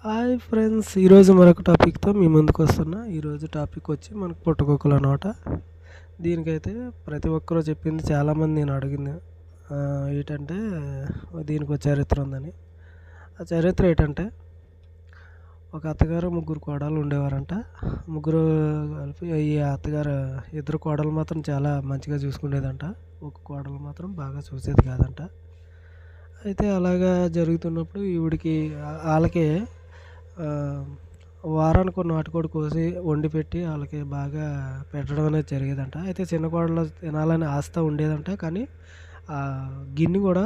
Hi friends, ఈరోజు మరొక టాపిక్తో మీ ముందుకు వస్తున్నా. ఈరోజు టాపిక్ వచ్చి మనకు పుట్టగొక్కలు అనమాట. దీనికైతే ప్రతి ఒక్కరూ చెప్పింది చాలామంది నేను అడిగింది ఏంటంటే దీనికి ఒక చరిత్ర ఉందని. ఆ చరిత్ర ఏంటంటే ఒక అత్తగారు ముగ్గురు కోడలు ఉండేవారంట. ముగ్గురు కలిపి ఈ అత్తగారు ఇద్దరు కోడలు మాత్రం చాలా మంచిగా చూసుకునేదంట. ఒక కోడలు మాత్రం బాగా చూసేది కాదంట. అయితే అలాగా జరుగుతున్నప్పుడు ఈవిడికి వాళ్ళకి వారానికి ఒక నాటుకోడి కోసి వండి పెట్టి వాళ్ళకి బాగా పెట్టడం అనేది జరిగేదంట. అయితే చిన్న కోడలు తినాలని ఆశతో ఉండేదంట. కానీ ఆ గిన్నె కూడా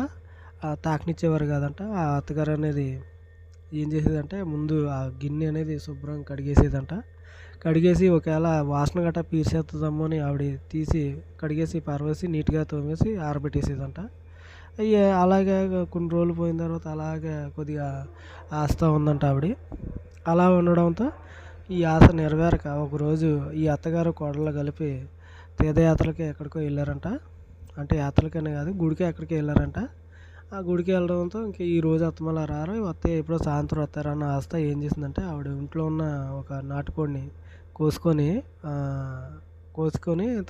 తాకనిచ్చేవారు కాదంట. ఆ అత్తగారు అనేది ఏం చేసేదంటే ముందు ఆ గిన్నె అనేది శుభ్రంగా కడిగేసేదంట. కడిగేసి ఒకవేళ వాసన గట్రా పీల్చేస్తుందేమో అని ఆవిడ తీసి కడిగేసి పారవేసి నీట్గా తోమేసి ఆరబెట్టేసేదంట. అలాగే కొన్ని రోజులు పోయిన తర్వాత అలాగే కొద్దిగా ఆస్తా ఉందంట ఆవిడ. అలా ఉండడంతో ఈ ఆశ నెరవేరక ఒకరోజు ఈ అత్తగారు కోడలు కలిపి తీర్థయాత్రలకి ఎక్కడికో వెళ్ళారంట. అంటే యాత్రలకనే కాదు, గుడికి ఎక్కడికి వెళ్ళారంట. ఆ గుడికి వెళ్ళడంతో ఇంక ఈరోజు అత్తమలా రారు, వస్తే ఎప్పుడో సాయంత్రం వస్తారన్న ఆశతో ఏం చేసిందంటే ఆవిడ ఇంట్లో ఉన్న ఒక నాటుకోడిని కోసుకొని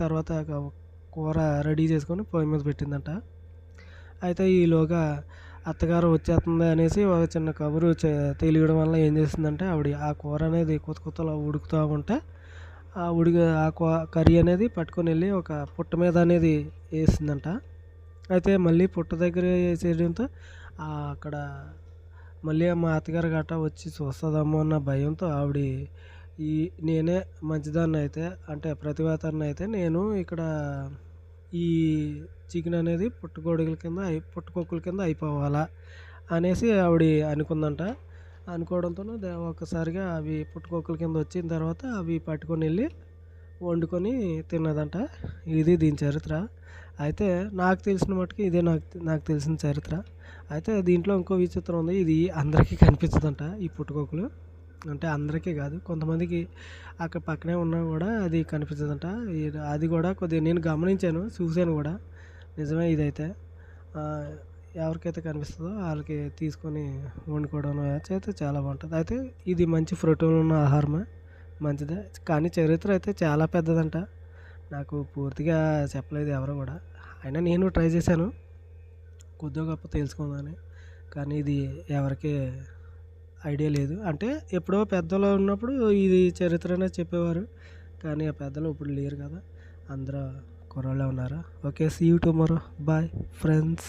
తర్వాత కూర రెడీ చేసుకొని పొయ్యి మీద పెట్టిందంట. అయితే ఈలోగా అత్తగారు వచ్చేస్తుంది అనేసి ఒక చిన్న కబురు తెలియడం వల్ల ఏం చేసిందంటే ఆవిడ ఆ కూర అనేది కొత్త కొత్తలో ఉడుకుతూ ఉంటే కర్రీ అనేది పట్టుకొని వెళ్ళి ఒక పుట్ట మీద అనేది వేసిందంట. అయితే మళ్ళీ పుట్ట దగ్గర వేసేయడంతో అక్కడ మళ్ళీ మా అత్తగారు గట్రా వచ్చి చూస్తుందేమో అన్న భయంతో ఆవిడ నేనే మంచిదాన్ని అయితే అంటే ప్రతివేతాన్ని అయితే నేను ఇక్కడ ఈ చికెన్ అనేది పుట్టకొక్కుల కింద అయిపోవాలా అనేసి ఆవిడ అనుకుందంట. అనుకోవడంతో ఒక్కసారిగా అవి పుట్టకొక్కుల కింద వచ్చిన తర్వాత అవి పట్టుకొని వెళ్ళి వండుకొని తిన్నదంట. ఇది దీని చరిత్ర. అయితే నాకు తెలిసిన మట్టుకు ఇదే నాకు తెలిసిన చరిత్ర. అయితే దీంట్లో ఇంకో విచిత్రం ఉంది. ఇది అందరికీ కనిపించదంట ఈ పుట్టకొక్కులు. అంటే అందరికీ కాదు, కొంతమందికి అక్కడ పక్కనే ఉన్నా కూడా అది కనిపించదంట. అది కూడా కొద్దిగా నేను గమనించాను, చూశాను కూడా. నిజమే ఇదైతే. ఎవరికైతే కనిపిస్తుందో వాళ్ళకి తీసుకొని వండుకోవడం అయితే చాలా బాగుంటుంది. అయితే ఇది మంచి ప్రోటీన్ ఉన్న ఆహారమే, మంచిదే. కానీ చరిత్ర అయితే చాలా పెద్దదంట. నాకు పూర్తిగా చెప్పలేదు ఎవరు కూడా. అయినా నేను ట్రై చేశాను కొద్దిగా గొప్ప తెలుసుకుందామని. కానీ ఇది ఎవరికి ఐడియా లేదు. అంటే ఎప్పుడో పెద్దలు ఉన్నప్పుడు ఇది చరిత్ర అనేది చెప్పేవారు. కానీ ఆ పెద్దలు ఇప్పుడు లేరు కదా, అందరూ కుర్రోళ్ళే ఉన్నారు. Okay, see you tomorrow. Bye friends.